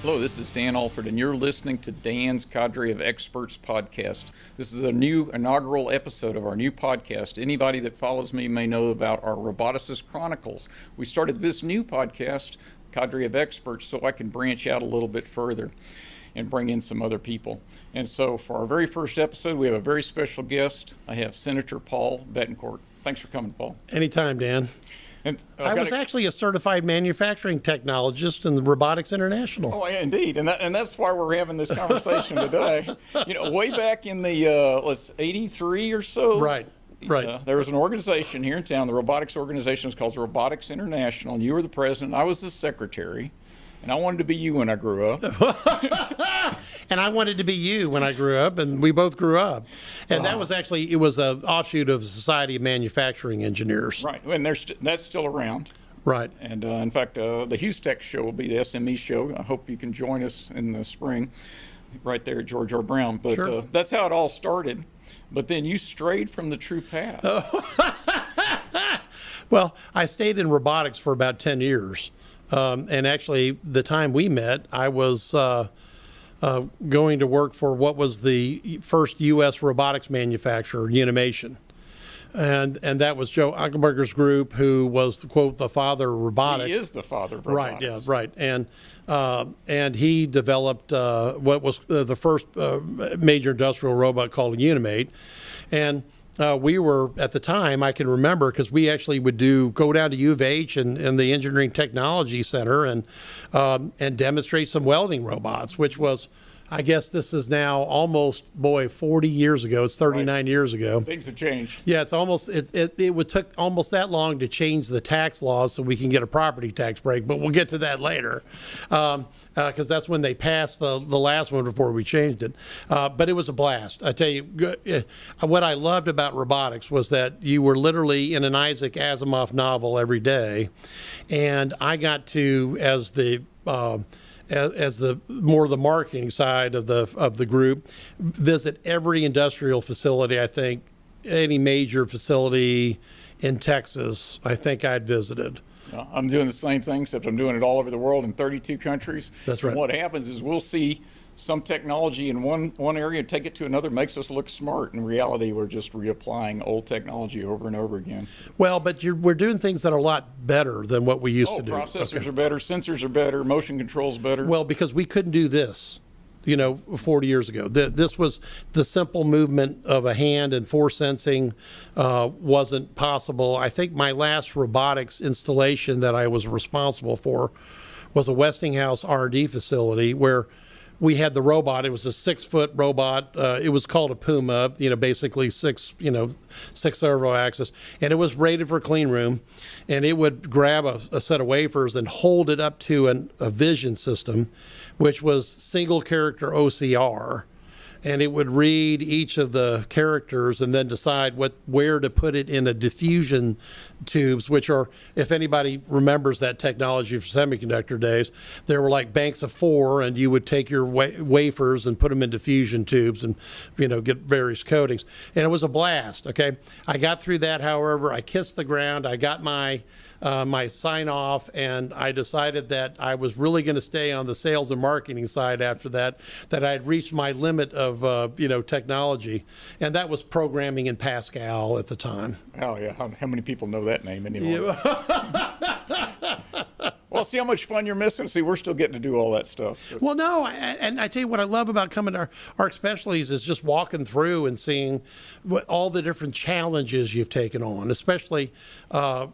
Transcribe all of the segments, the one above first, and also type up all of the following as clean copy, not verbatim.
Hello, this is Dan Allford, and you're listening to Dan's Cadre of Experts podcast. This is a new inaugural episode of our new podcast. Anybody that follows me may know about our Roboticist Chronicles. We started this new podcast, Cadre of Experts, so I can branch out a little bit further and bring in some other people. And so for our very first episode, we have a very special guest. I have Senator Paul Bettencourt. Thanks for coming, Paul. Anytime, Dan. And I was actually a certified manufacturing technologist in the Robotics International. Oh, yeah, indeed, and that's why we're having this conversation today. You know, way back in the 83 or so. Right. There was an organization here in town. The robotics organization was called Robotics International, and you were the president. I was the secretary, and I wanted to be you when I grew up. And I wanted to be you when I grew up, and we both grew up. And that was actually, it was an offshoot of the Society of Manufacturing Engineers. Right, and that's still around. Right. And in fact, the H.A.T show will be the SME show. I hope you can join us in the spring, right there at George R. Brown. But sure. That's how it all started. But then you strayed from the true path. Well, I stayed in robotics for about 10 years. And actually, the time we met, I was going to work for what was the first U.S. robotics manufacturer, Unimation. And that was Joe Eichelberger's group, who was, quote, the father of robotics. He is the father of robotics. Right, yeah, right. And he developed what was the first major industrial robot called a Unimate. And we were, at the time, I can remember, because we actually would go down to U of H and the Engineering Technology Center and demonstrate some welding robots, which was, I guess this is now almost, 40 years ago. It's 39 years ago. Things have changed. Yeah, it would took almost that long to change the tax laws so we can get a property tax break, but we'll get to that later. Because that's when they passed the last one before we changed it. But it was a blast. I tell you, what I loved about robotics was that you were literally in an Isaac Asimov novel every day. And I got to, as the more the marketing side of the group, visit every industrial facility. I think any major facility in Texas, I think I'd visited. I'm doing the same thing, except I'm doing it all over the world in 32 countries. That's right. And what happens is we'll see some technology in one area, take it to another, makes us look smart. In reality, we're just reapplying old technology over and over again. Well, but we're doing things that are a lot better than what we used to do. Processors are better, sensors are better, motion controls better. Well, because we couldn't do this, 40 years ago. This was the simple movement of a hand, and force sensing wasn't possible. I think my last robotics installation that I was responsible for was a Westinghouse R&D facility where we had the robot. It was a 6-foot robot. It was called a Puma, basically six servo axis. And it was rated for clean room. And it would grab a set of wafers and hold it up to a vision system, which was single character OCR. And it would read each of the characters and then decide where to put it in a diffusion tubes, which are, if anybody remembers that technology for semiconductor days, there were like banks of 4, and you would take your wafers and put them in diffusion tubes and, get various coatings. And it was a blast, okay? I got through that, however. I kissed the ground. I got my sign off, and I decided that I was really going to stay on the sales and marketing side after that I had reached my limit of, technology. And that was programming in Pascal at the time. Oh, yeah. How many people know that name anymore? Well, see how much fun you're missing. See, we're still getting to do all that stuff. Well, no, and I tell you what I love about coming to our specialties is just walking through and seeing all the different challenges you've taken on, especially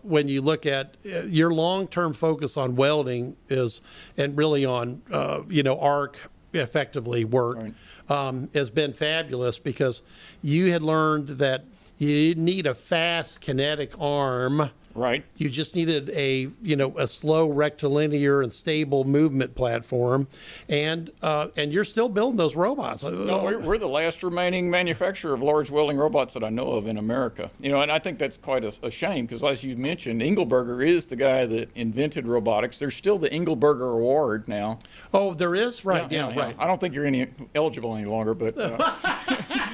when you look at your long-term focus on welding and really on, arc effectively work, right, has been fabulous, because you had learned that you didn't need a fast kinetic arm. Right. You just needed a slow rectilinear and stable movement platform, and you're still building those robots. No, we're the last remaining manufacturer of large welding robots that I know of in America. And I think that's quite a shame, because as you mentioned, Engelberger is the guy that invented robotics. There's still the Engelberger Award now. Oh, there is? Right, yeah, right. I don't think you're eligible any longer, but...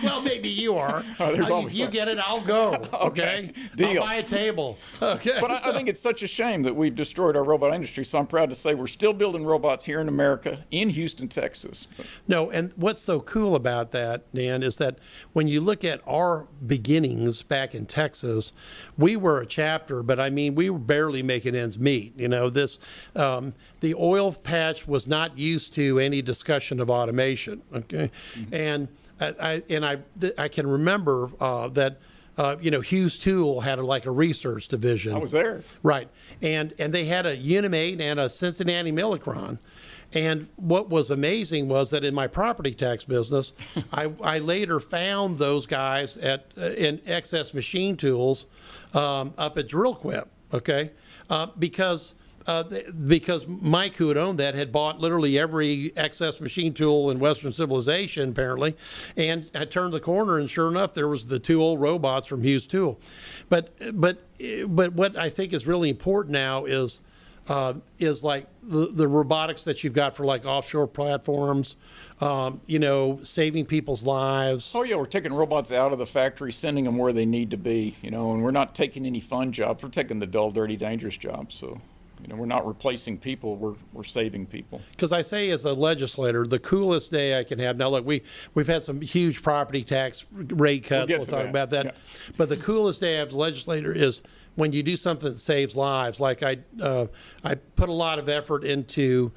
Well, maybe you are. There's If always you some. get it, I'll go. Okay. Deal. I'll buy a table. Okay. But I think it's such a shame that we've destroyed our robot industry. So I'm proud to say we're still building robots here in America, in Houston, Texas. No, and what's so cool about that, Dan, is that when you look at our beginnings back in Texas, we were a chapter, but I mean, we were barely making ends meet. You know, the oil patch was not used to any discussion of automation. Okay, and I can remember that. Hughes Tool had like a research division. I was there. Right. And they had a Unimate and a Cincinnati Millicron. And what was amazing was that in my property tax business, I later found those guys in Excess Machine Tools up at Drillquip, okay? Because Mike, who had owned that, had bought literally every excess machine tool in Western civilization, apparently, and I turned the corner, and sure enough, there was the two old robots from Hughes Tool. But what I think is really important now is like the robotics that you've got for like offshore platforms, saving people's lives. Oh yeah, we're taking robots out of the factory, sending them where they need to be, and we're not taking any fun jobs. We're taking the dull, dirty, dangerous jobs. So. We're not replacing people, we're saving people. Because I say as a legislator, the coolest day I can have, now look, we've had some huge property tax rate cuts, we'll talk about that. Yeah. But the coolest day I have as a legislator is when you do something that saves lives. Like I put a lot of effort into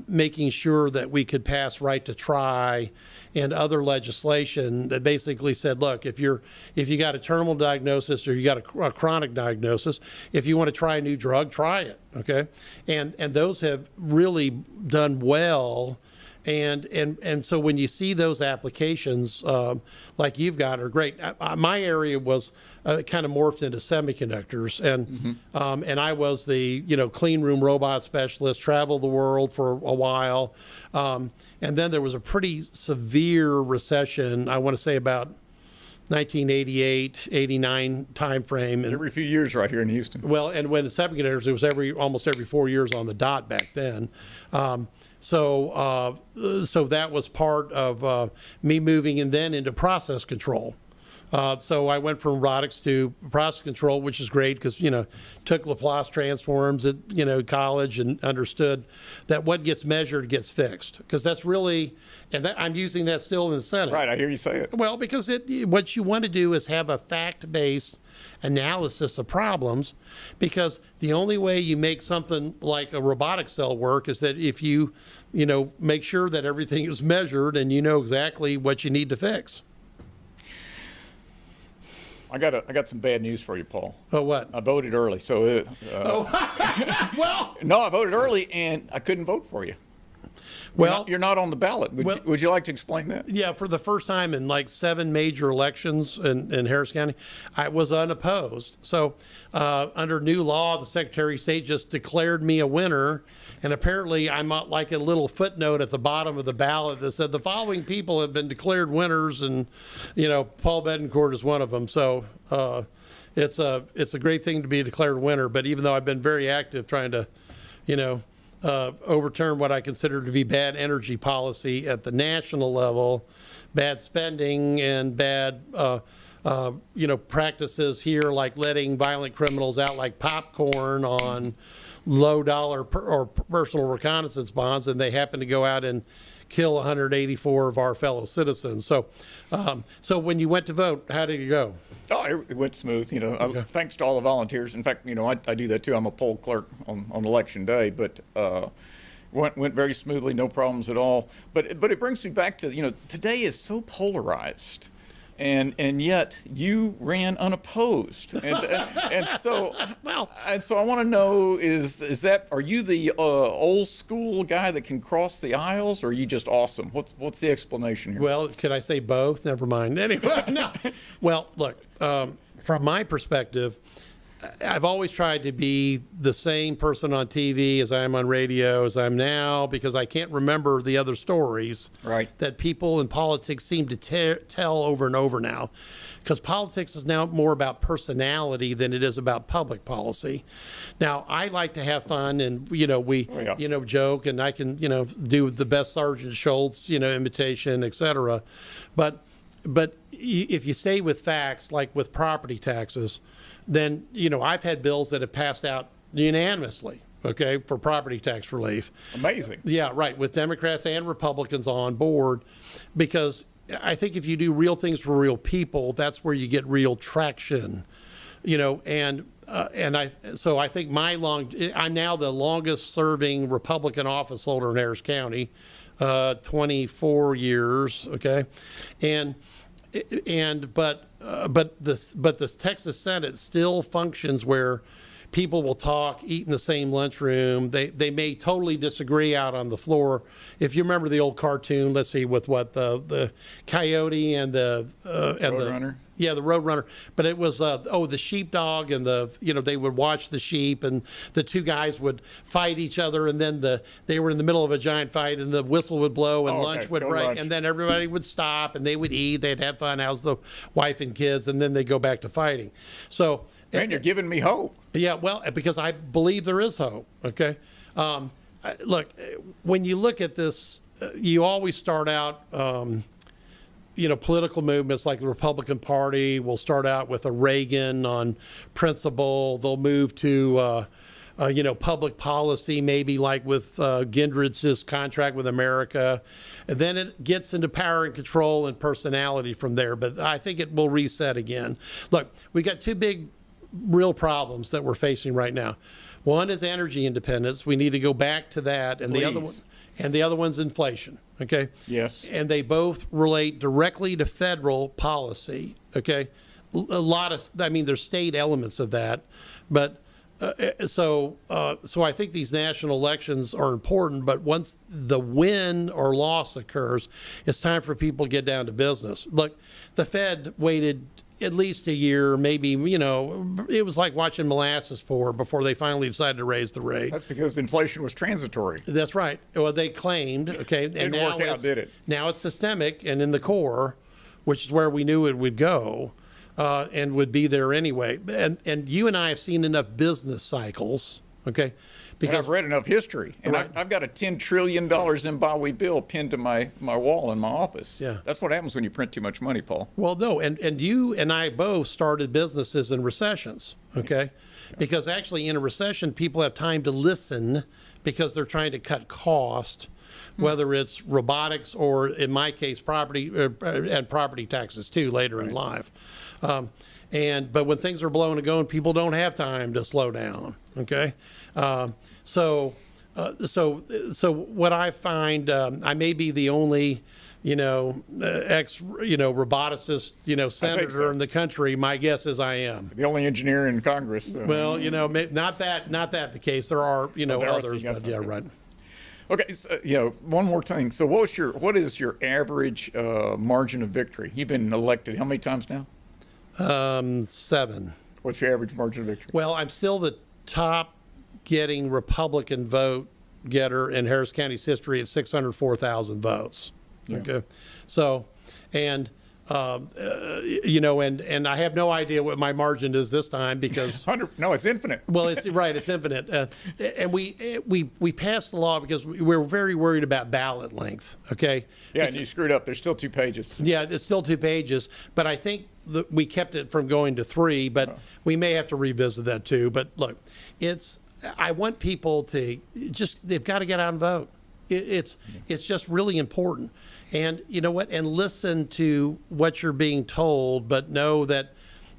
making sure that we could pass right to try and other legislation that basically said, look, if you got a terminal diagnosis or you got a chronic diagnosis, if you want to try a new drug, try it, okay? And those have really done well. And so when you see those applications like you've got are great. My area was kind of morphed into semiconductors, and I was the clean room robot specialist, traveled the world for a while, and then there was a pretty severe recession. I want to say about 1988, 89 timeframe. Every few years right here in Houston. Well, and when the semiconductors, it was almost every 4 years on the dot back then. So that was part of me moving and then into process control. So I went from robotics to process control, which is great because, took Laplace transforms at, college and understood that what gets measured gets fixed. Because that's really, and I'm using that still in the Senate. Right, I hear you say it. Well, because what you want to do is have a fact-based analysis of problems, because the only way you make something like a robotic cell work is that if you make sure that everything is measured and you know exactly what you need to fix. I got some bad news for you, Paul. Oh, what? I voted early, so well, no, I voted early and I couldn't vote for you. Well, you're not on the ballot. Would you like to explain that? Yeah, for the first time in like 7 major elections in Harris County, I was unopposed. So under new law, the Secretary of State just declared me a winner. And apparently I'm like a little footnote at the bottom of the ballot that said the following people have been declared winners. And, Paul Bettencourt is one of them. So it's a great thing to be declared winner. But even though I've been very active trying to, overturn what I consider to be bad energy policy at the national level, bad spending and bad, practices here, like letting violent criminals out like popcorn on low dollar or personal reconnaissance bonds, and they happen to go out and kill 184 of our fellow citizens. So, so when you went to vote, how did it go? Oh, it went smooth. Okay. Thanks to all the volunteers. In fact, I do that too. I'm a poll clerk on election day, but went very smoothly, no problems at all. But it brings me back to today is so polarized. And yet you ran unopposed, and so I want to know are you the old school guy that can cross the aisles, or are you just awesome? What's the explanation here? Well, could I say both? Never mind. Anyway, no. Well, look, from my perspective, I've always tried to be the same person on TV as I am on radio as I am now, because I can't remember the other stories that people in politics seem to tell over and over now. Because politics is now more about personality than it is about public policy. Now, I like to have fun, and we joke, and I can do the best Sergeant Schultz imitation, etc. But if you stay with facts, like with property taxes, then, I've had bills that have passed out unanimously, okay, for property tax relief. Amazing. Yeah, right, with Democrats and Republicans on board, because I think if you do real things for real people, that's where you get real traction, and I think I'm now the longest serving Republican office holder in Harris County, 24 years, okay, but the Texas Senate still functions where people will talk, eat in the same lunchroom. They may totally disagree out on the floor. If you remember the old cartoon, let's see, with what the coyote and the Roadrunner. Yeah, the Roadrunner. But it was the sheepdog and they would watch the sheep, and the two guys would fight each other, and then they were in the middle of a giant fight, and the whistle would blow and lunch would break, and then everybody would stop and they would eat, they'd have fun. How's the wife and kids? And then they go back to fighting. So. Man, you're giving me hope. Yeah, well, because I believe there is hope, okay? Look, when you look at this, you always start out, political movements like the Republican Party will start out with a Reagan on principle. They'll move to, public policy, maybe like with Gingrich contract with America. And then it gets into power and control and personality from there. But I think it will reset again. Look, we got two big real problems that we're facing right now. One is energy independence. We need to go back to that, and the other one's inflation. Okay. Yes. And they both relate directly to federal policy. Okay. There's state elements of that, but so I think these national elections are important. But once the win or loss occurs, it's time for people to get down to business. Look, the Fed waited at least a year, maybe, it was like watching molasses pour before they finally decided to raise the rate. That's because inflation was transitory. That's right. Well, they claimed, okay. Didn't work out, did it? Now it's systemic and in the core, which is where we knew it would go, and would be there anyway. And you and I have seen enough business cycles, okay? Because I've read enough history, and right. I've got a $10 trillion Zimbabwe bill pinned to my wall in my office. Yeah. That's what happens when you print too much money, Paul. Well, no, and you and I both started businesses in recessions, okay? Because actually in a recession, people have time to listen because they're trying to cut cost, whether it's robotics or, in my case, property and property taxes too later in life. But when things are blowing and going, people don't have time to slow down. Okay, so what I find, I may be the only, roboticist, senator in the country. My guess is I am the only engineer in Congress. So. Well, not that the case. There are, others, but yeah, right. Okay, so, one more thing. So, what is your average margin of victory? You've been elected how many times now? 7. What's your average margin of victory? Well, I'm still the top getting Republican vote getter in Harris County's history at 604,000 votes. Yeah. Okay, so and and I have no idea what my margin is this time because no, it's infinite. Well, it's right, it's infinite, and we passed the law because we were very worried about ballot length. Okay. Yeah, and you screwed up. There's still 2 pages. Yeah, it's still 2 pages, but I think we kept it from going to 3. But we may have to revisit that too. But look, I want people to they've got to get out and vote. It's just really important. And you know what? And listen to what you're being told, but know that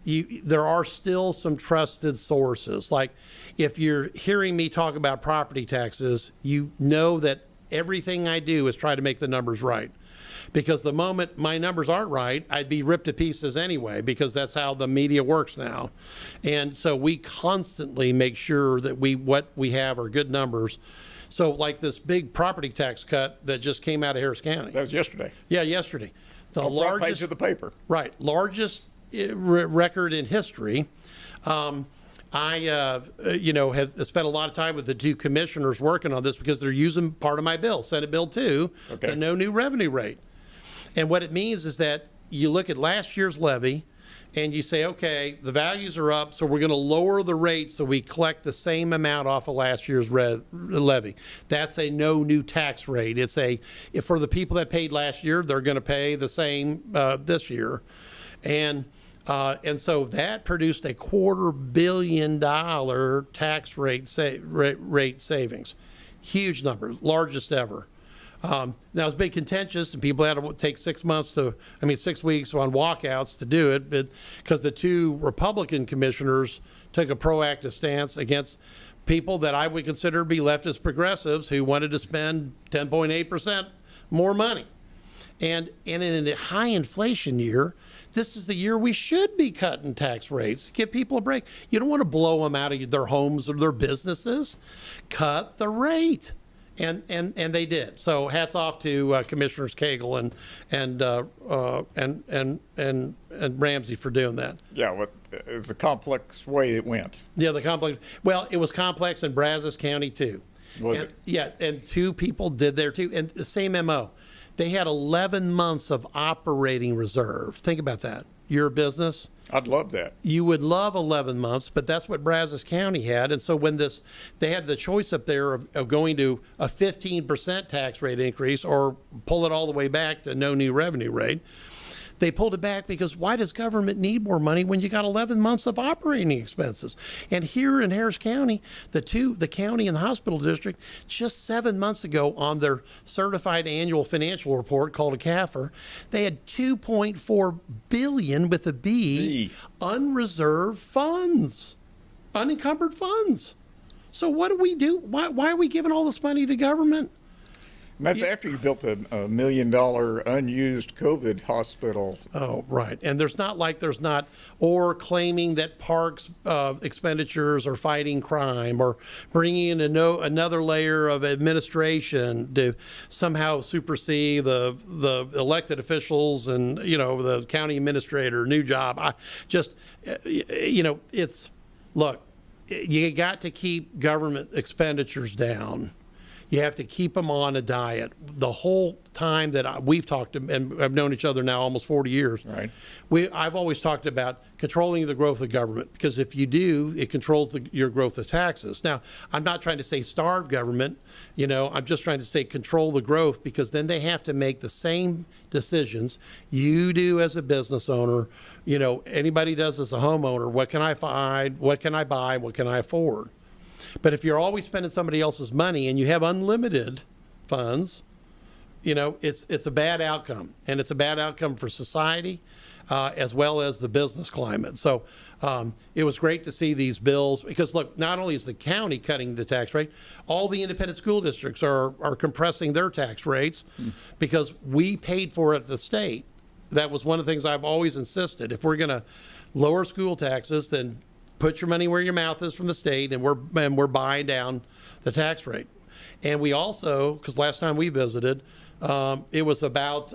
there are still some trusted sources. Like if you're hearing me talk about property taxes, you know that everything I do is try to make the numbers right. Because the moment my numbers aren't right, I'd be ripped to pieces anyway, because that's how the media works now. And so we constantly make sure that what we have are good numbers. So like this big property tax cut that just came out of Harris County. That was yesterday. Yeah, yesterday. The largest page of the paper. Right. Largest record in history. I have spent a lot of time with the 2 commissioners working on this because they're using part of my bill, Senate Bill 2, the no new revenue rate. And what it means is that you look at last year's levy and you say, okay, the values are up, so we're going to lower the rate so we collect the same amount off of last year's levy. That's a no new tax rate. It's if for the people that paid last year, they're going to pay the same this year. And so that produced a $250 million tax rate savings. Huge number, largest ever. Now it's been contentious, and people had to take 6 weeks on walkouts to do it, but because the two Republican commissioners took a proactive stance against people that I would consider to be leftist progressives who wanted to spend 10.8% more money. And in a high inflation year, this is the year we should be cutting tax rates. Give people a break. You don't want to blow them out of their homes or their businesses. Cut the rate. And they did. So hats off to Commissioners Cagle and Ramsey for doing that. Yeah, well, it was a complex way it went. Yeah, well, it was complex in Brazos County too. Was it? Yeah, and two people did there too. And the same MO. They had 11 months of operating reserve. Think about that. You're a business. I'd love that. You would love 11 months, but that's what Brazos County had. And so when they had the choice up there of going to a 15% tax rate increase or pull it all the way back to no new revenue rate. They pulled it back because why does government need more money when you got 11 months of operating expenses? And here in Harris County, the county and the hospital district, just 7 months ago on their certified annual financial report called a CAFR, they had $2.4 billion with a B, unreserved funds, unencumbered funds. So what do we do? Why are we giving all this money to government? And that's after you built a $1 million unused COVID hospital. Oh, right. And there's not or claiming that parks expenditures are fighting crime or bringing in another layer of administration to somehow supersede the elected officials and, the county administrator, new job. Look, you got to keep government expenditures down. You have to keep them on a diet. The whole time that we've talked, and I've known each other now almost 40 years, right. I've always talked about controlling the growth of government, because if you do, it controls your growth of taxes. Now, I'm not trying to say starve government, I'm just trying to say control the growth, because then they have to make the same decisions you do as a business owner, anybody does as a homeowner. What can I find? What can I buy? What can I afford? But if you're always spending somebody else's money and you have unlimited funds, it's a bad outcome. And it's a bad outcome for society as well as the business climate. So it was great to see these bills because, look, not only is the county cutting the tax rate, all the independent school districts are compressing their tax rates because we paid for it at the state. That was one of the things I've always insisted. If we're going to lower school taxes, then put your money where your mouth is from the state, and we're buying down the tax rate. And we also, because last time we visited, it was about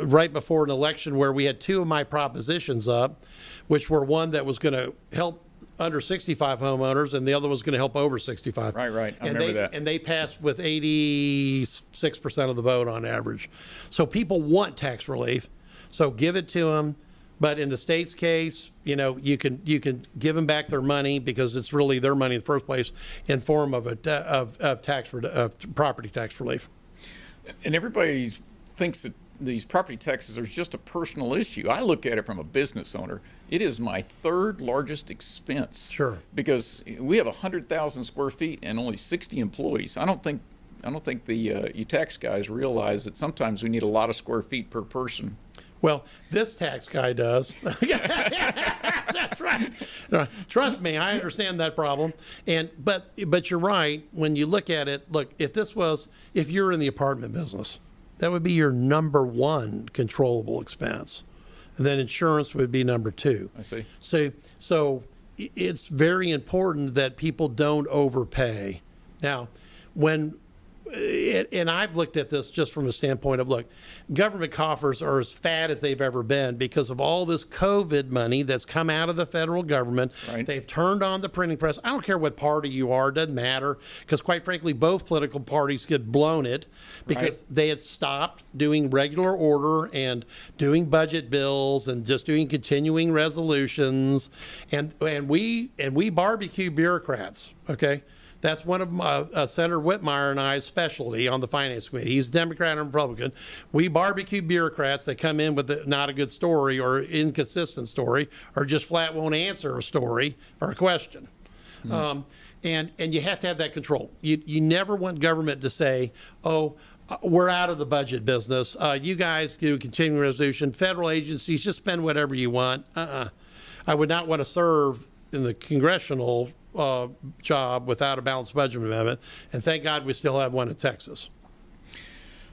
right before an election where we had two of my propositions up, which were one that was going to help under 65 homeowners, and the other was going to help over 65. Right. I remember that. And they passed with 86% of the vote on average. So people want tax relief, so give it to them. But in the state's case, you can give them back their money because it's really their money in the first place in form of property tax relief. And everybody thinks that these property taxes are just a personal issue. I look at it from a business owner. It is my third largest expense. Sure. Because we have 100,000 square feet and only 60 employees. I don't think the you tax guys realize that sometimes we need a lot of square feet per person. Well, this tax guy does. That's right. Trust me, I understand that problem. But you're right. When you look at it, if you're in the apartment business, that would be your number one controllable expense, and then insurance would be number two. I see. So it's very important that people don't overpay. Now, when and I've looked at this just from a standpoint of, look, government coffers are as fat as they've ever been because of all this COVID money that's come out of the federal government. Right. They've turned on the printing press. I don't care what party you are, it doesn't matter, because quite frankly, both political parties get blown it because they had stopped doing regular order and doing budget bills and just doing continuing resolutions. And we barbecue bureaucrats, okay? That's one of Senator Whitmire and I's specialty on the Finance Committee. He's Democrat and Republican. We barbecue bureaucrats that come in with not a good story or inconsistent story or just flat won't answer a story or a question. And you have to have that control. You never want government to say, oh, we're out of the budget business. You guys do continuing resolution. Federal agencies, just spend whatever you want. I would not want to serve in the congressional job without a balanced budget amendment, and thank God we still have one in Texas.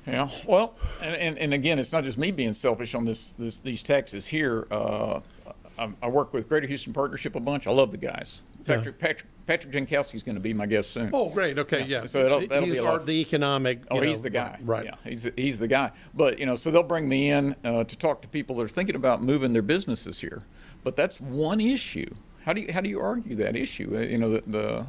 Yeah, well, and again, it's not just me being selfish on these taxes here. I work with Greater Houston Partnership a bunch. I love the guys. Patrick Jankowski's going to be my guest soon. Oh, great. Okay, yeah. So that'll be a lot. The economic. He's the guy. Right. Yeah, he's the guy. But so they'll bring me in to talk to people that are thinking about moving their businesses here. But that's one issue. How do you argue that issue? The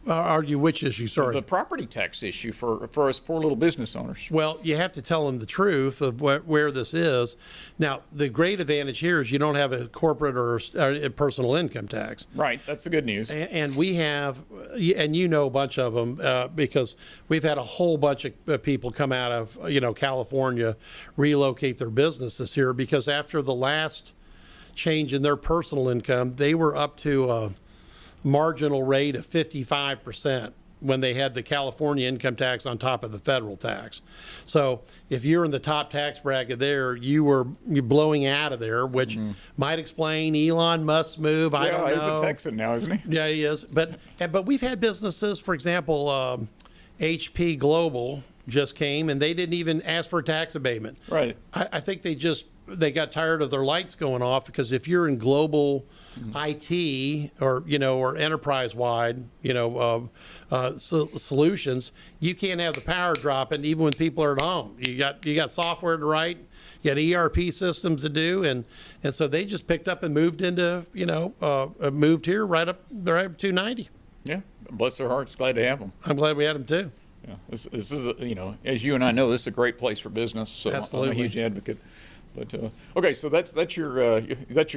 argue which issue? Sorry. The property tax issue for us poor little business owners. Well, you have to tell them the truth of where this is. Now, the great advantage here is you don't have a corporate or a personal income tax. Right. That's the good news. And we have, and a bunch of them because we've had a whole bunch of people come out of California relocate their businesses here because after the last change in their personal income, they were up to a marginal rate of 55% when they had the California income tax on top of the federal tax. So if you're in the top tax bracket there, you're blowing out of there, which might explain Elon Musk's move. I don't know. He's a Texan now, isn't he? Yeah, he is. But we've had businesses, for example, HP Global just came and they didn't even ask for a tax abatement. Right. I think they got tired of their lights going off because if you're in global IT or enterprise-wide solutions, you can't have the power dropping even when people are at home. You got software to write, you got ERP systems to do, and so they just picked up and moved into moved here right up 290. Yeah, bless their hearts. Glad to have them. I'm glad we had them too. Yeah, this is as you and I know, this is a great place for business. So absolutely. I'm a huge advocate. But okay, so that's your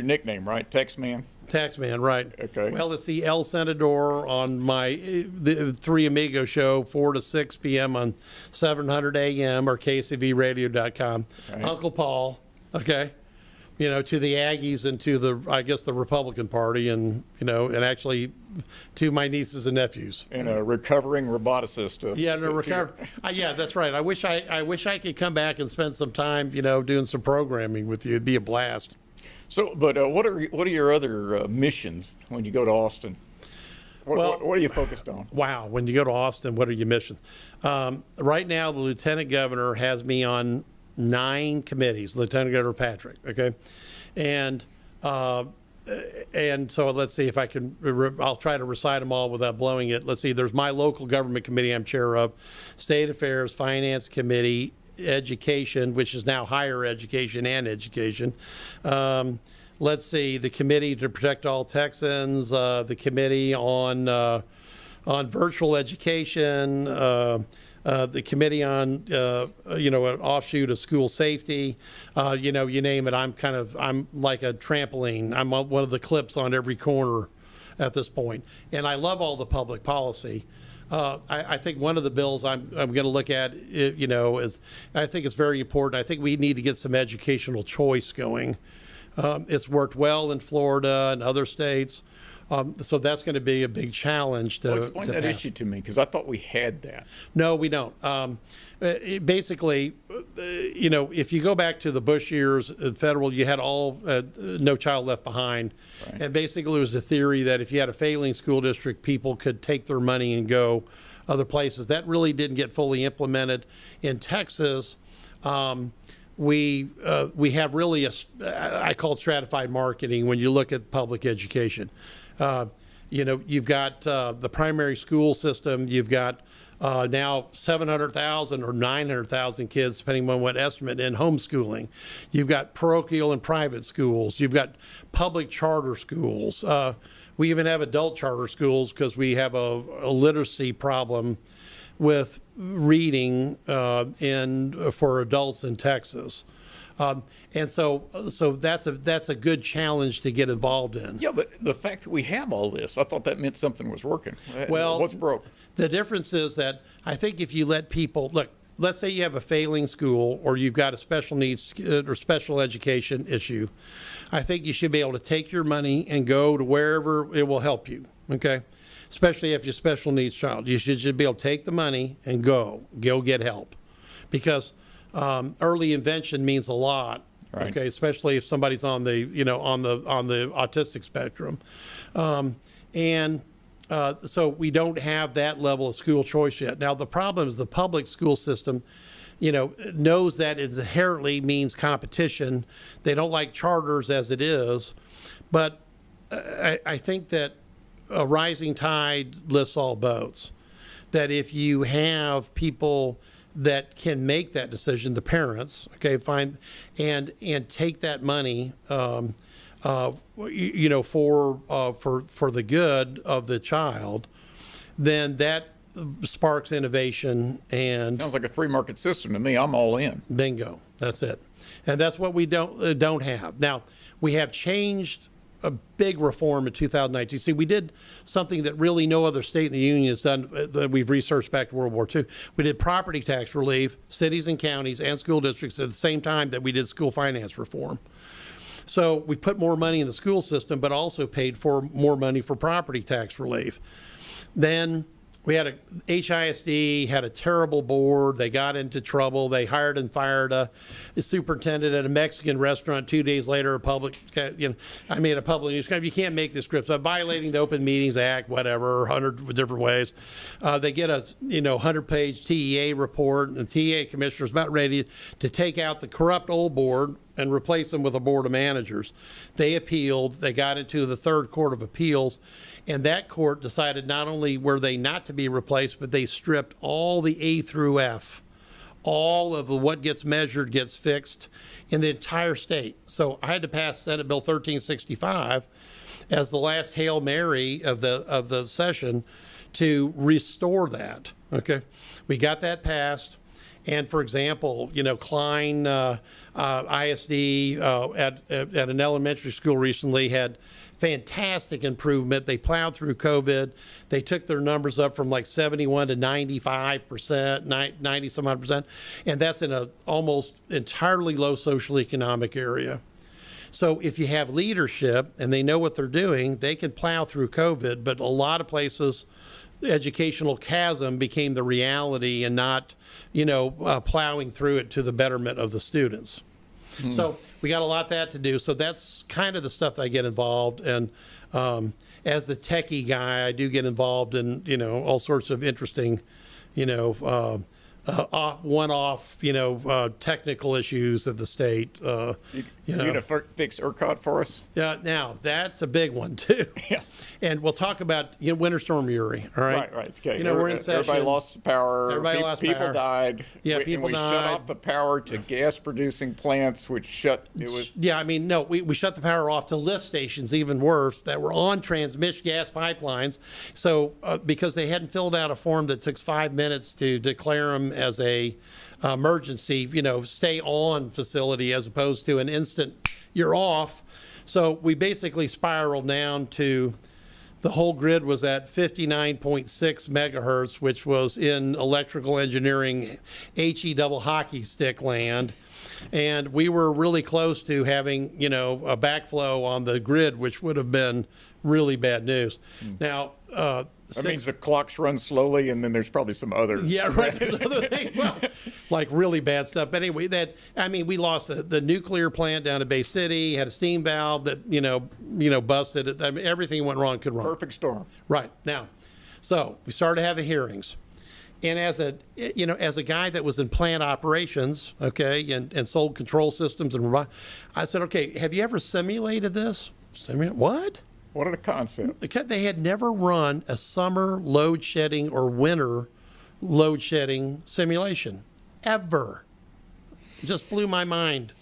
nickname, right? Taxman. Taxman, right? Okay. Well, it's the El Senador on the Three Amigo show, 4 to 6 p.m. on 700 a.m. or kcvradio.com. Right. Uncle Paul, okay. To the Aggies and to the Republican Party, and actually to my nieces and nephews. And a recovering roboticist. Yeah, that's right. I wish I could come back and spend some time, doing some programming with you. It'd be a blast. So, but what are your other missions when you go to Austin? What are you focused on? Wow, when you go to Austin, what are your missions? Right now, the Lieutenant Governor has me on 9 committees, Lieutenant Governor Patrick, okay? And so let's see if I can, I'll try to recite them all without blowing it. Let's see, there's my local government committee I'm chair of, State Affairs, Finance Committee, Education, which is now Higher Education and Education. Let's see, the Committee to Protect All Texans, the Committee on Virtual Education, the committee on, an offshoot of school safety, you name it. I'm like a trampoline. I'm one of the clips on every corner at this point. And I love all the public policy. I think one of the bills I'm going to look at, is I think it's very important. I think we need to get some educational choice going. It's worked well in Florida and other states. So that's going to be a big challenge to explain that issue to me, because I thought we had that. No, we don't. Basically, if you go back to the Bush years, federal, you had No Child Left Behind. Right. And basically it was a theory that if you had a failing school district, people could take their money and go other places. That really didn't get fully implemented. In Texas, we have really I call it stratified marketing when you look at public education. You've got the primary school system, you've got now 700,000 or 900,000 kids, depending on what estimate, in homeschooling. You've got parochial and private schools. You've got public charter schools. We even have adult charter schools because we have a literacy problem with reading for adults in Texas. And so that's a good challenge to get involved in. Yeah, but the fact that we have all this, I thought that meant something was working. Well, what's broke? The difference is that I think if you let people look, let's say you have a failing school or you've got a special needs or special education issue, I think you should be able to take your money and go to wherever it will help you. Okay. Especially if you're a special needs child, you should be able to take the money and go get help, because early intervention means a lot. Right. Okay, especially if somebody's on the on the autistic spectrum, so we don't have that level of school choice yet. Now the problem is the public school system, knows that it inherently means competition. They don't like charters as it is, but I think that a rising tide lifts all boats. That if you have people that can make that decision, the parents, okay, fine, and take that money, for the good of the child, then that sparks innovation. And sounds like a free market system to me. I'm all in. Bingo, that's it, and that's what we don't have now. We have changed a big reform in 2019. See, we did something that really no other state in the union has done, that we've researched back to World War II. We did property tax relief, cities and counties and school districts at the same time that we did school finance reform. So we put more money in the school system, but also paid for more money for property tax relief. Then we had H.A.T had a terrible board. They got into trouble. They hired and fired a superintendent at a Mexican restaurant. 2 days later, a public news. You can't make this script. So violating the Open Meetings Act, whatever, 100 different ways. They get a 100-page TEA report, and the TEA commissioner is about ready to take out the corrupt old board and replace them with a board of managers. They appealed. They got into the Third Court of Appeals, and that court decided not only were they not to be replaced, but they stripped all the A through F. All of what gets measured gets fixed in the entire state. So I had to pass Senate Bill 1365 as the last Hail Mary of the session to restore that. Okay, we got that passed. And for example, Klein ISD at an elementary school recently had fantastic improvement. They plowed through COVID. They took their numbers up from like 71 to 95%, 90 some odd percent, and that's in a almost entirely low socioeconomic area. So if you have leadership and they know what they're doing, they can plow through COVID. But a lot of places, the educational chasm became the reality and not, plowing through it to the betterment of the students. So we got a lot of that to do. So that's kind of the stuff that I get involved. And as the techie guy, I do get involved in, all sorts of interesting, one-off, technical issues of the state. You gonna fix ERCOT for us? Yeah, now that's a big one too. Yeah, and we'll talk about Winter Storm Uri. All right, right. Okay. We're in session. Everybody lost power. Everybody lost people power. Died. Yeah, we people died. Shut off the power to gas-producing plants, which shut. It was. Yeah, we shut the power off to lift stations, even worse, that were on transmission gas pipelines. So because they hadn't filled out a form that took 5 minutes to declare them as a emergency, stay on facility as opposed to an instant you're off. So we basically spiraled down to the whole grid was at 59.6 megahertz, which was in electrical engineering H.E. double hockey stick land. And we were really close to having, a backflow on the grid, which would have been really bad news. Now, that means the clocks run slowly, and then there's probably some other. Yeah, right. There's other things, well, like really bad stuff. But anyway, we lost the nuclear plant down at Bay City. Had a steam valve that busted. Everything went wrong. Could wrong. Perfect storm. Right now, so we started having hearings, and as a guy that was in plant operations, okay, and sold control systems I said, okay, have you ever simulated this? What? What a concept. They had never run a summer load shedding or winter load shedding simulation ever. Just blew my mind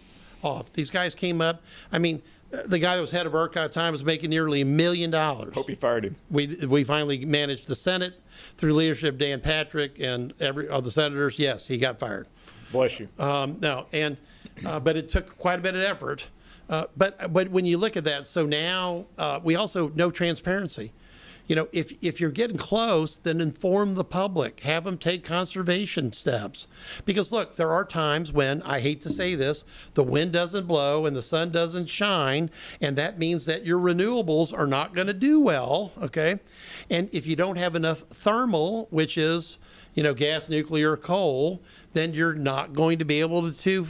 off. These guys came up. I mean, the guy that was head of ERCOT at the time was making nearly $1 million. Hope he fired him. We finally managed the Senate through leadership of Dan Patrick and every of the senators. Yes, he got fired. Bless you. No, and but it took quite a bit of effort. But when you look at that, so now we also no transparency. You know, if you're getting close, then inform the public, have them take conservation steps. Because look, there are times when, I hate to say this, the wind doesn't blow and the sun doesn't shine, and that means that your renewables are not going to do well, okay? And if you don't have enough thermal, which is, you know, gas, nuclear, coal, then you're not going to be able to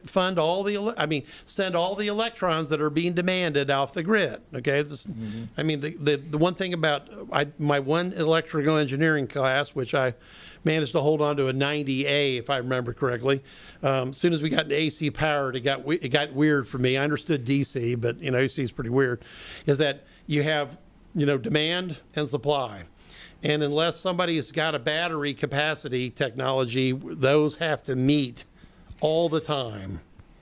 fund all the, send all the electrons that are being demanded off the grid. Okay, I mean, the one thing about my one electrical engineering class, which I managed to hold on to a 90A, if I remember correctly. As soon as we got into AC power, it got weird for me. I understood DC, but you know, AC is pretty weird. Is that you have, you know, demand and supply. And unless somebody has got a battery capacity technology, those have to meet all the time.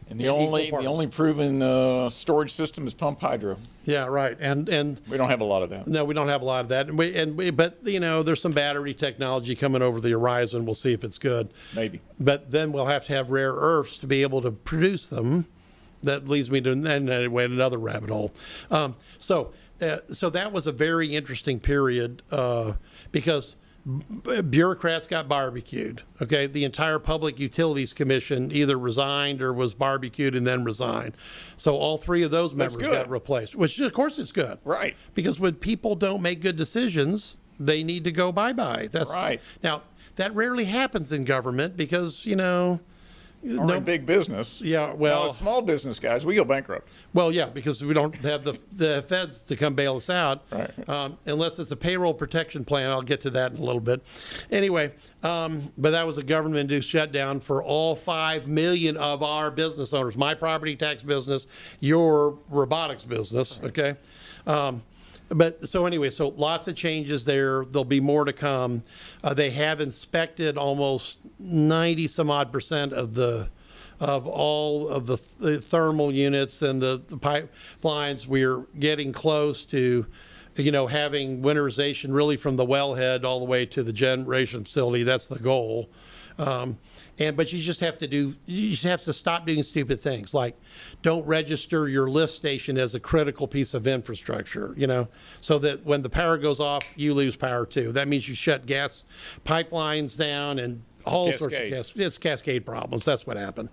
And the only proven storage system is pump hydro. Yeah, right. And we don't have a lot of that. No, we don't have a lot of that. But you know, there's some battery technology coming over the horizon. We'll see if it's good. Maybe. But then we'll have to have rare earths to be able to produce them. That leads me to another rabbit hole. So that was a very interesting period because bureaucrats got barbecued. Okay, the entire Public Utilities Commission either resigned or was barbecued and then resigned. So all three of those members got replaced, which of course is good. Right. Because when people don't make good decisions, they need to go bye-bye. That's right. Now, that rarely happens in government because, you know, or in big business. Yeah, well, now, small business guys, we go bankrupt. Well, yeah, because we don't have the feds to come bail us out, right. Unless it's a payroll protection plan. I'll get to that in a little bit. Anyway, but that was a government-induced shutdown for all 5 million of our business owners. My property tax business, your robotics business. Okay. But so anyway, so lots of changes there. There'll be more to come. They have inspected almost 90 some odd percent of all of the thermal units and the pipelines. We're getting close to, you know, having winterization really from the wellhead all the way to the generation facility. That's the goal. But you just have to stop doing stupid things like don't register your lift station as a critical piece of infrastructure, you know, so that when the power goes off, you lose power too. That means you shut gas pipelines down and all sorts of cascade problems. That's what happened.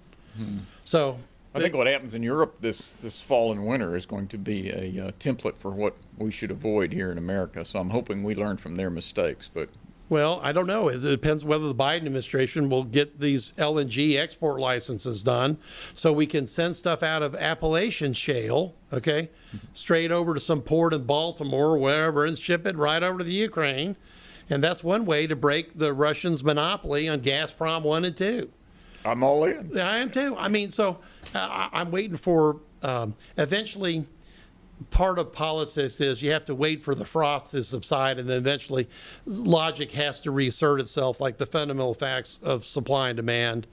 So I think what happens in Europe this fall and winter is going to be a template for what we should avoid here in America. So I'm hoping we learn from their mistakes, but. Well, I don't know. It depends whether the Biden administration will get these LNG export licenses done so we can send stuff out of Appalachian shale, okay, straight over to some port in Baltimore or wherever and ship it right over to the Ukraine. And that's one way to break the Russians' monopoly on Gazprom 1 and 2. I'm all in. I am too. I mean, so I'm waiting for eventually. Part of politics is you have to wait for the froth to subside, and then eventually logic has to reassert itself, like the fundamental facts of supply and demand.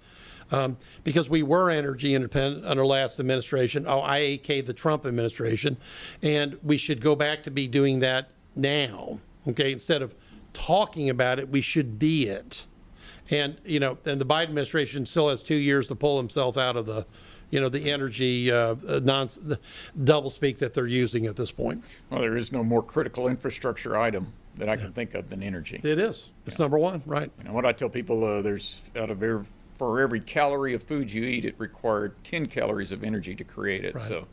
Because we were energy independent under last administration, IAK, the Trump administration, and we should go back to be doing that now. Okay, instead of talking about it, we should be it. And you know, and the Biden administration still has 2 years to pull himself out of the. You know, the energy doublespeak that they're using at this point. Well, there is no more critical infrastructure item that I can think of than energy. It is. It's number one, right? You know, what I tell people, for every calorie of food you eat, it required 10 calories of energy to create it. Right. So,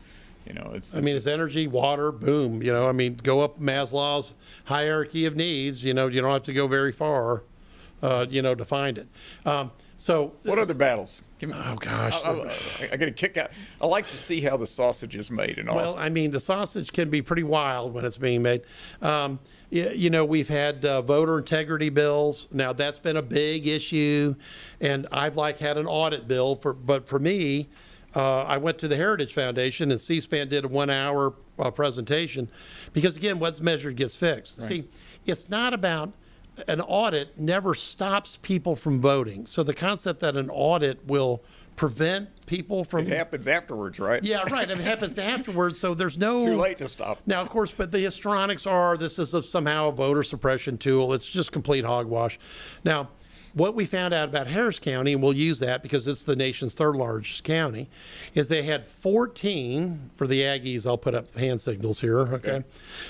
you know, it's energy, water, boom. You know, I mean, go up Maslow's hierarchy of needs. You know, you don't have to go very far, to find it. So what other battles? Oh gosh, I get a kick out. I like to see how the sausage is made and all. Well, I mean, the sausage can be pretty wild when it's being made. You know, we've had voter integrity bills. Now that's been a big issue, and I've had an audit bill but for me, I went to the Heritage Foundation and C-SPAN did a 1 hour presentation because again, what's measured gets fixed. Right. See, it's not about an audit never stops people from voting. So the concept that an audit will prevent people from... It happens afterwards, right? Yeah, right. It happens afterwards, so there's no... It's too late to stop. Now, of course, but the histrionics are this is somehow a voter suppression tool. It's just complete hogwash. Now, what we found out about Harris County, and we'll use that because it's the nation's third largest county, is they had 14, for the Aggies, I'll put up hand signals here, okay?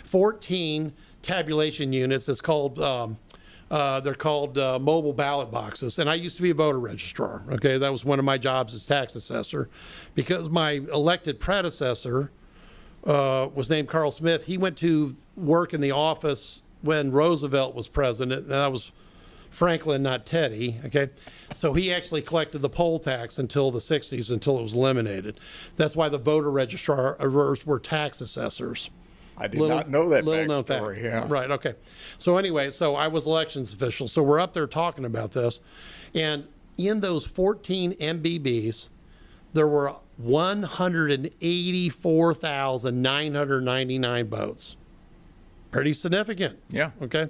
14 tabulation units. It's called... they're called mobile ballot boxes. And I used to be a voter registrar. Okay, that was one of my jobs as tax assessor, because my elected predecessor was named Carl Smith. He went to work in the office when Roosevelt was president, and that was Franklin, not Teddy. Okay, so he actually collected the poll tax until the 60s, until it was eliminated. That's why the voter registrars were tax assessors. I did not know that known backstory. Yeah. Right, okay. So anyway, so I was elections official. So we're up there talking about this. And in those 14 MBBs, there were 184,999 votes. Pretty significant. Yeah. Okay.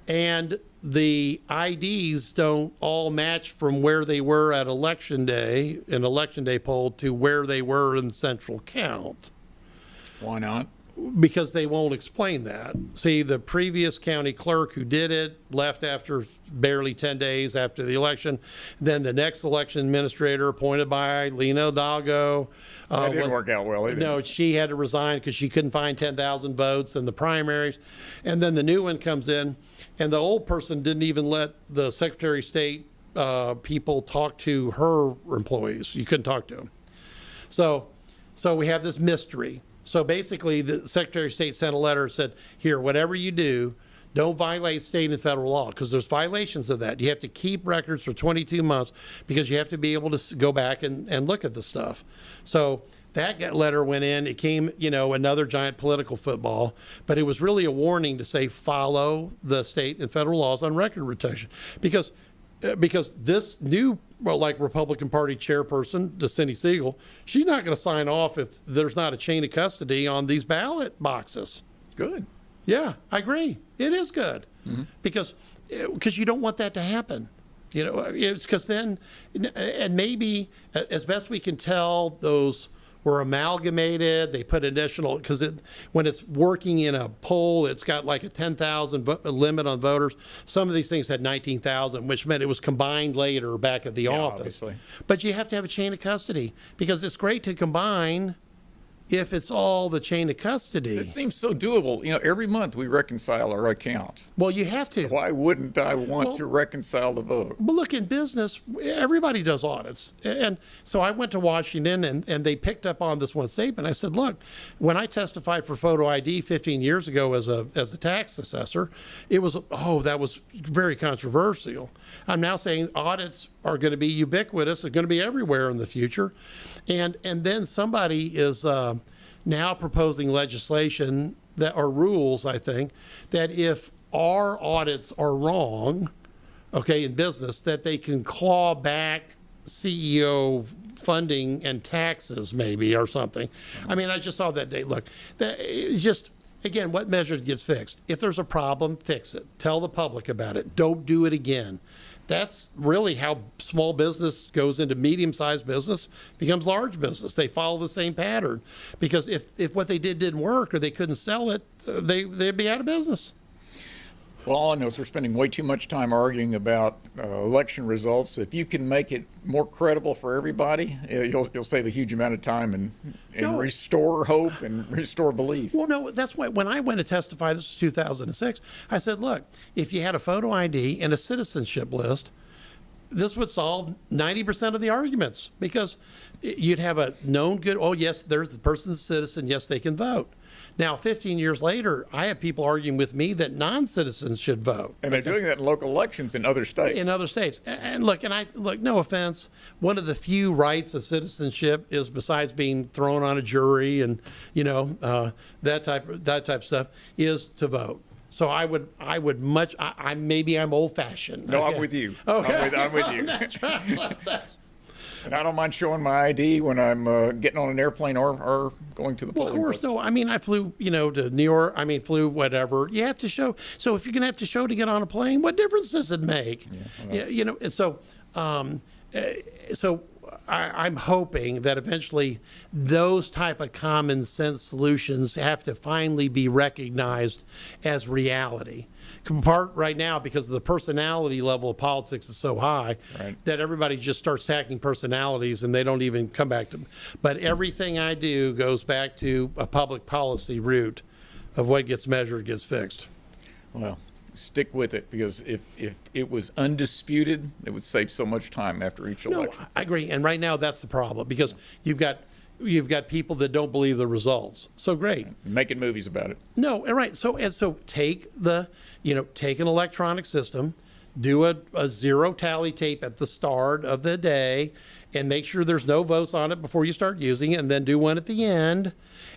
And the IDs don't all match from where they were at Election Day, an Election Day poll, to where they were in central count. Why not? Because they won't explain that. See, the previous county clerk who did it left after barely 10 days after the election. Then the next election administrator, appointed by Lena Hidalgo, That didn't work out well either. no, she had to resign because she couldn't find 10,000 votes in the primaries. And then the new one comes in, and the old person didn't even let the Secretary of State people talk to her employees. You couldn't talk to them. So we have this mystery. So basically, the Secretary of State sent a letter and said, here, whatever you do, don't violate state and federal law, because there's violations of that. You have to keep records for 22 months because you have to be able to go back and look at the stuff. So that letter went in. It came, another giant political football, but it was really a warning to say follow the state and federal laws on record retention. Because this new, Republican Party chairperson, Cindy Siegel, she's not going to sign off if there's not a chain of custody on these ballot boxes. Good. Yeah, I agree. It is good. Mm-hmm. Because you don't want that to happen. It's because then, and maybe as best we can tell, those were amalgamated. They put additional, because when it's working in a poll, it's got like a 10,000 limit on voters. Some of these things had 19,000, which meant it was combined later back at the office. Obviously. But you have to have a chain of custody, because it's great to combine if it's all the chain of custody. This seems so doable. Every month we reconcile our account. Well, you have to. Why wouldn't I want to reconcile the vote? But look, in business, everybody does audits. And so I went to Washington, and they picked up on this one statement. I said, look, when I testified for photo ID 15 years ago as a tax assessor, that was very controversial. I'm now saying audits are going to be ubiquitous. They're going to be everywhere in the future. And then somebody is now proposing legislation or rules, I think, that if our audits are wrong, in business, that they can claw back CEO funding and taxes maybe or something. I mean, I just saw that day. Look, it's just, again, what measure gets fixed? If there's a problem, fix it. Tell the public about it. Don't do it again. That's really how small business goes into medium-sized business, becomes large business. They follow the same pattern, because if what they didn't work or they couldn't sell it, they'd be out of business. Well, all I know is we're spending way too much time arguing about election results. If you can make it more credible for everybody, you'll save a huge amount of time and restore hope and restore belief. Well, no, that's why when I went to testify, this was 2006, I said, look, if you had a photo ID and a citizenship list, this would solve 90% of the arguments, because you'd have a known good, oh, yes, there's the person's a citizen, yes, they can vote. Now, 15 years later, I have people arguing with me that non-citizens should vote. And they're doing that in local elections in other states. And look, no offense, one of the few rights of citizenship is, besides being thrown on a jury and, that type of stuff, is to vote. So I would much, maybe I'm old-fashioned. No, I'm with you. Okay. I'm with you. That's right. And I don't mind showing my ID when I'm getting on an airplane or going to the Well, of polling course, booth. no. I mean, I flew, to New York. I mean, flew whatever. You have to show. So if you're going to have to show to get on a plane, what difference does it make? Yeah, and so, I'm hoping that eventually those type of common sense solutions have to finally be recognized as reality. Part right now, because the personality level of politics is so high, Right. that everybody just starts attacking personalities and they don't even come back to. But everything I do goes back to a public policy route of what gets measured gets fixed. Well, stick with it, because if it was undisputed, it would save so much time after each No, election. I agree. And right now that's the problem, because you've got people that don't believe the results. So great. Making movies about it. No, right. So take take an electronic system, do a zero tally tape at the start of the day, and make sure there's no votes on it before you start using it, and then do one at the end,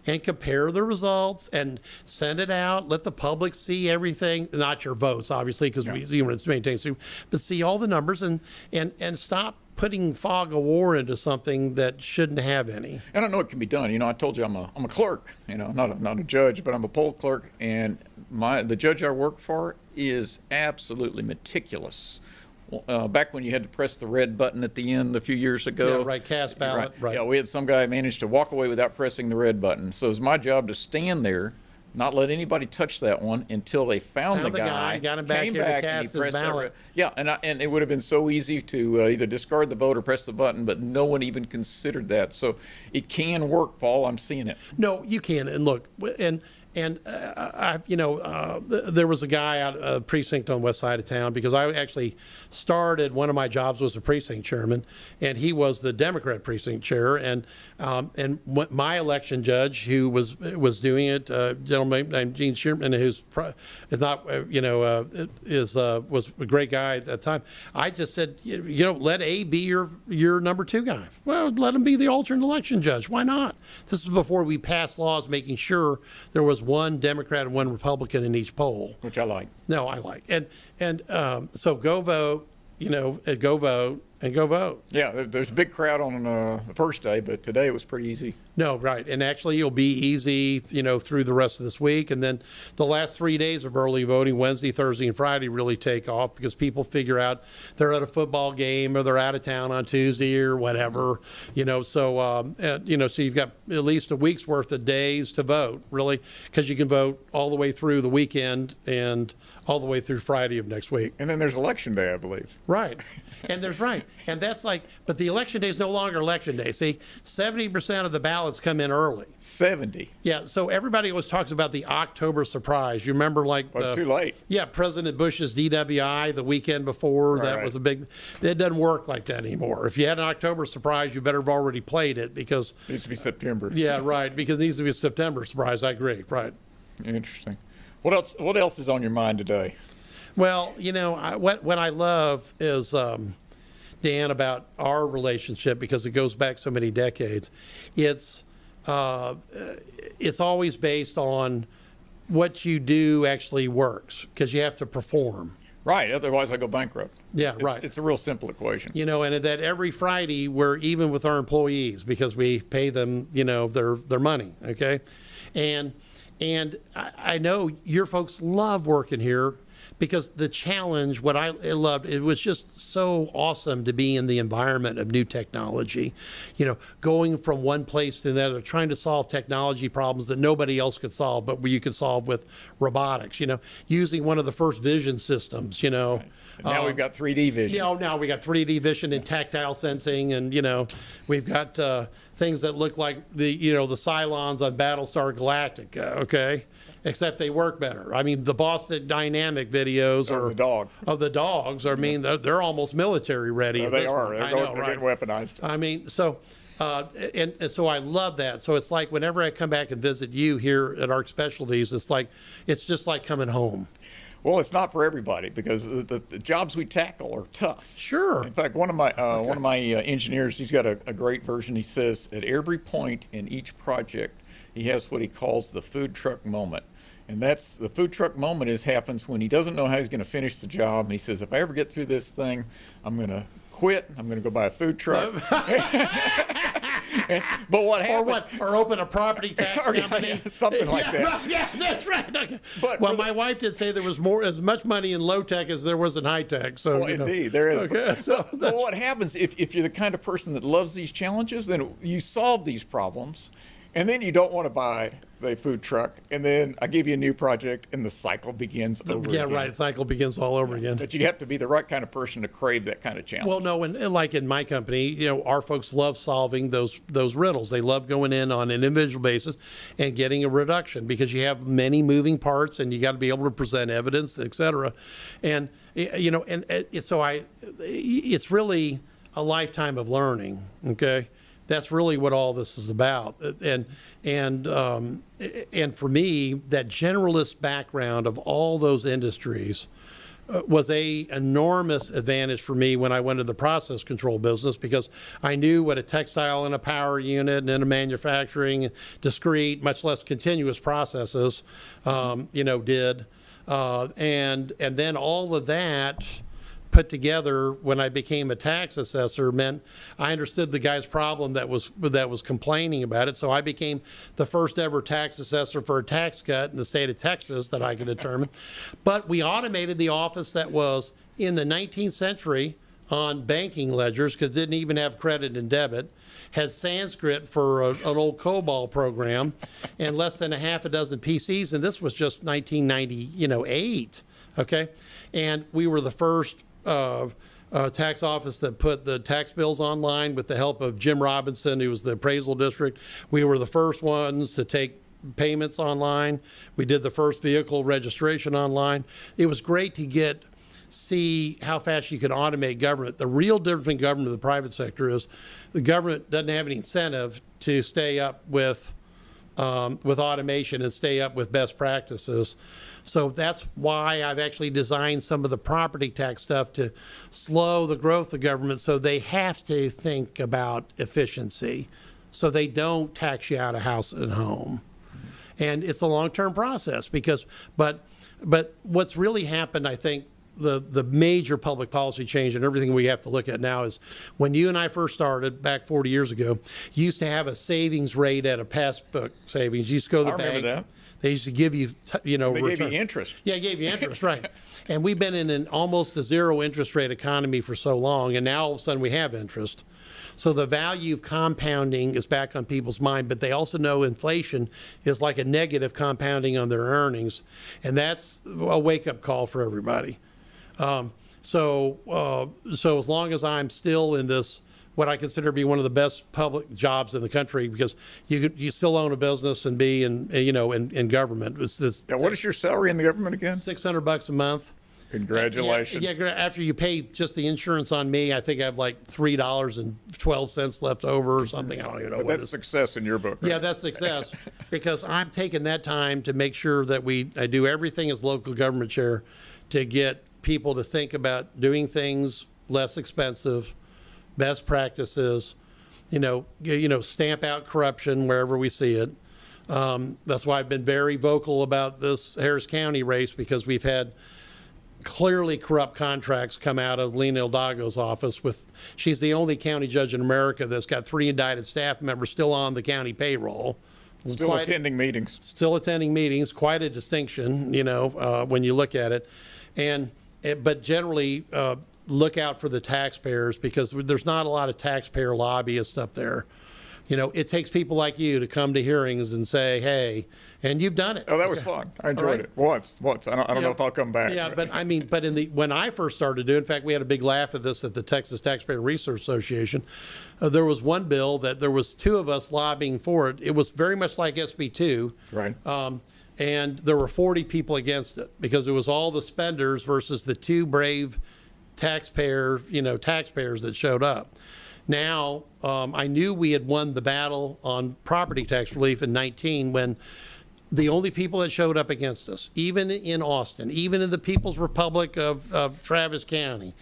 and compare the results and send it out. Let the public see everything, not your votes, obviously, because it's maintained, but see all the numbers and stop putting fog of war into something that shouldn't have any. And I know it can be done. I told you I'm a clerk. Not a judge, but I'm a poll clerk, and the judge I work for is absolutely meticulous. Back when you had to press the red button at the end a few years ago. Yeah, right, cast ballot. Right. Yeah, we had some guy managed to walk away without pressing the red button. So it was my job to stand there, not let anybody touch that one until they found the guy, got him back came here to back, cast and he his pressed that ballot. Yeah, and it would have been so easy to either discard the vote or press the button, but no one even considered that. So it can work, Paul. I'm seeing it. No, you can. And look, there was a guy out a precinct on the west side of town, because I actually started, one of my jobs was a precinct chairman, and he was the Democrat precinct chair, and my election judge, who was doing it, a gentleman named Gene Sherman, who's is not was a great guy at that time. I just said, let A be your number two guy. Well, let him be the alternate election judge. Why not? This was before we passed laws making sure there was one Democrat and one Republican in each poll. Which I like. No, I like. And so go vote, go vote and go vote. Yeah, there's a big crowd on the first day, but today it was pretty easy. No, right. And actually it'll be easy, through the rest of this week. And then the last 3 days of early voting, Wednesday, Thursday, and Friday, really take off, because people figure out they're at a football game or they're out of town on Tuesday or whatever, so you've got at least a week's worth of days to vote, really, because you can vote all the way through the weekend and all the way through Friday of next week. And then there's election day, I believe. Right. And that's but the election day is no longer election day. See, 70% of the ballots come in early. 70. Yeah, so everybody always talks about the October surprise. You remember, Well, it's too late. Yeah, President Bush's DWI the weekend before, that was a big, it doesn't work like that anymore. If you had an October surprise, you better have already played it, because. It needs to be September. Yeah, right, because it needs to be a September surprise. I agree, right. Interesting. What else is on your mind today? Well, what I love is, Dan, about our relationship, because it goes back so many decades. It's always based on what you do actually works, because you have to perform. Right. Otherwise, I go bankrupt. Yeah, right. It's a real simple equation. And that every Friday we're even with our employees, because we pay them, their money. Okay, and I know your folks love working here, because the challenge, what I loved, it was just so awesome to be in the environment of new technology, going from one place to another, trying to solve technology problems that nobody else could solve, but you could solve with robotics, using one of the first vision systems, Right. And now we've got 3D vision. Now we got 3D vision and tactile sensing, and we've got things that look like the Cylons on Battlestar Galactica, okay? Except they work better. I mean, the Boston Dynamic videos Of the dogs. I mean, they're almost military ready. They are. They're getting weaponized. I mean, so and so I love that. So it's like whenever I come back and visit you here at Arc Specialties, it's just like coming home. Well, it's not for everybody, because the jobs we tackle are tough. Sure. In fact, one of my engineers, he's got a great version. He says at every point in each project, he has what he calls the food truck moment. And that's the food truck moment happens when he doesn't know how he's going to finish the job. And he says, if I ever get through this thing, I'm going to quit. I'm going to go buy a food truck. But what happened? Or open a property tax company. Something like that. Right, yeah, that's right. Okay. But well, my wife did say there was as much money in low tech as there was in high tech. So, indeed, there is. Okay, so but what happens if you're the kind of person that loves these challenges, then you solve these problems, and then you don't want to buy the food truck, and then I give you a new project, and the cycle begins over again. Yeah, right. Cycle begins all over again. But you have to be the right kind of person to crave that kind of challenge. Well, no, and like in my company, our folks love solving those riddles. They love going in on an individual basis and getting a reduction because you have many moving parts, and you got to be able to present evidence, et cetera. And it's really a lifetime of learning. Okay. That's really what all this is about, and for me, that generalist background of all those industries was a enormous advantage for me when I went into the process control business, because I knew what a textile and a power unit and a manufacturing, discrete, much less continuous processes, did, and then all of that put together when I became a tax assessor meant I understood the guy's problem that was complaining about it. So I became the first ever tax assessor for a tax cut in the state of Texas that I could determine. But we automated the office that was in the 19th century on banking ledgers, because it didn't even have credit and debit, had Sanskrit for an old COBOL program, and less than a half a dozen PCs. And this was just 1998. Okay. And we were the first tax office that put the tax bills online with the help of Jim Robinson, who was the appraisal district. We were the first ones to take payments online. We did the first vehicle registration online. It was great to see how fast you can automate government. The real difference between government and the private sector is the government doesn't have any incentive to stay up with automation and stay up with best practices. So that's why I've actually designed some of the property tax stuff to slow the growth of government, so they have to think about efficiency, so they don't tax you out of house and home. And it's a long-term process but what's really happened, I think, the major public policy change and everything we have to look at now is when you and I first started back 40 years ago, you used to have a savings rate at a passbook savings. You used to go to the bank. I remember that. They used to give you, They gave you interest. Yeah, gave you interest, right. And we've been in an almost a zero interest rate economy for so long, and now all of a sudden we have interest. So the value of compounding is back on people's mind, but they also know inflation is like a negative compounding on their earnings, and that's a wake-up call for everybody. So as long as I'm still in this, what I consider to be one of the best public jobs in the country, because you still own a business and be in government. What is your salary in the government again? $600 a month. Congratulations. Yeah, after you pay just the insurance on me, I think I have like $3.12 left over or something. I don't even know. But what that's success in your book. Right? Yeah, that's success because I'm taking that time to make sure that I do everything as local government chair to get people to think about doing things less expensive, best practices, stamp out corruption wherever we see it. That's why I've been very vocal about this Harris County race, because we've had clearly corrupt contracts come out of Lena Hidalgo's office. She's the only county judge in America that's got 3 indicted staff members still on the county payroll. Still attending meetings. Still attending meetings. Quite a distinction, when you look at it. But generally, look out for the taxpayers, because there's not a lot of taxpayer lobbyists up there. It takes people like you to come to hearings and say, hey, and you've done it. Oh, that was fun. I enjoyed it. Once. I don't know if I'll come back. Yeah, but when I first started doing, in fact, we had a big laugh at this at the Texas Taxpayer Research Association. There was one bill that there was 2 of us lobbying for it. It was very much like SB 2. Right. And there were 40 people against it, because it was all the spenders versus the 2 brave taxpayers that showed up. Now, I knew we had won the battle on property tax relief in 19 when the only people that showed up against us, even in Austin, even in the People's Republic of Travis County,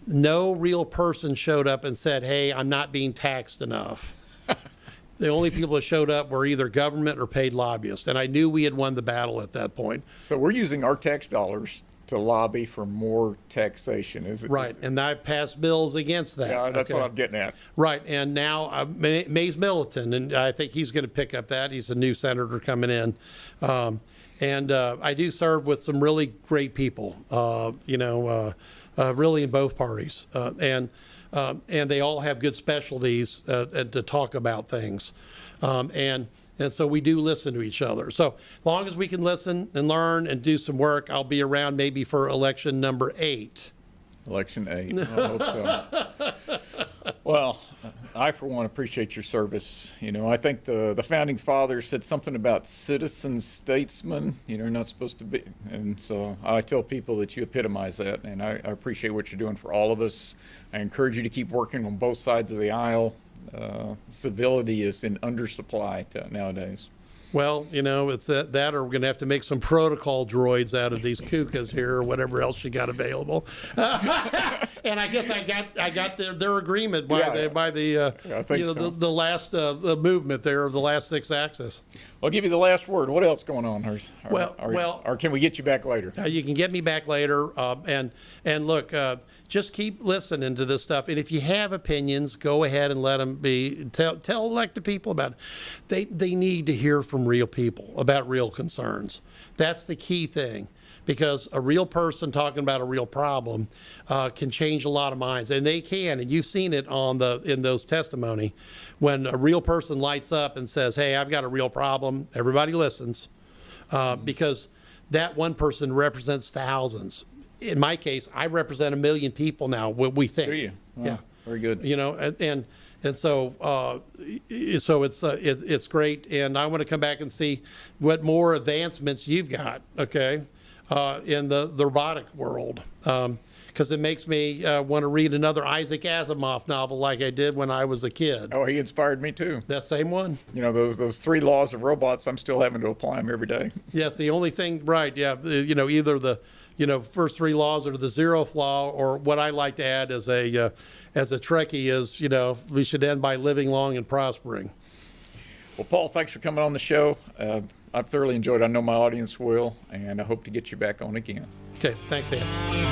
no real person showed up and said, hey, I'm not being taxed enough. The only people that showed up were either government or paid lobbyists, and I knew we had won the battle at that point. So we're using our tax dollars to lobby for more taxation, is it? Right, and I've passed bills against that. Yeah, that's what I'm getting at. Right, and now Mays Middleton, and I think he's going to pick up that. He's a new senator coming in. And I do serve with some really great people, really in both parties. And they all have good specialties to talk about things. And so we do listen to each other. So as long as we can listen and learn and do some work, I'll be around maybe for election number 8. Election 8. I hope so. Well, I, for one, appreciate your service. I think the founding fathers said something about citizen statesmen, not supposed to be. And so I tell people that you epitomize that, and I appreciate what you're doing for all of us. I encourage you to keep working on both sides of the aisle. Civility is in undersupply nowadays. Well, it's that or we're going to have to make some protocol droids out of these kukas here or whatever else you got available. And I guess I got their agreement by the last movement there of the last 6 axis. I'll give you the last word. What else going on? Or can we get you back later? You can get me back later. And look, just keep listening to this stuff. And if you have opinions, go ahead and let them be. Tell elected people about it. They need to hear from real people about real concerns. That's the key thing. Because a real person talking about a real problem can change a lot of minds, and they can. And you've seen it in those testimony, when a real person lights up and says, "Hey, I've got a real problem." Everybody listens, because that one person represents thousands. In my case, I represent 1 million people now. What we think. Do you? Wow, yeah. Very good. And so it's great. And I want to come back and see what more advancements you've got. Okay. In the robotic world, because it makes me want to read another Isaac Asimov novel like I did when I was a kid. Oh, he inspired me too. That same one? Those 3 laws of robots, I'm still having to apply them every day. Yes, the only thing, right, yeah, either the first 3 laws or the 0th law, or what I like to add as a Trekkie is, we should end by living long and prospering. Well, Paul, thanks for coming on the show. I've thoroughly enjoyed it. I know my audience will, and I hope to get you back on again. Okay, thanks, Dan.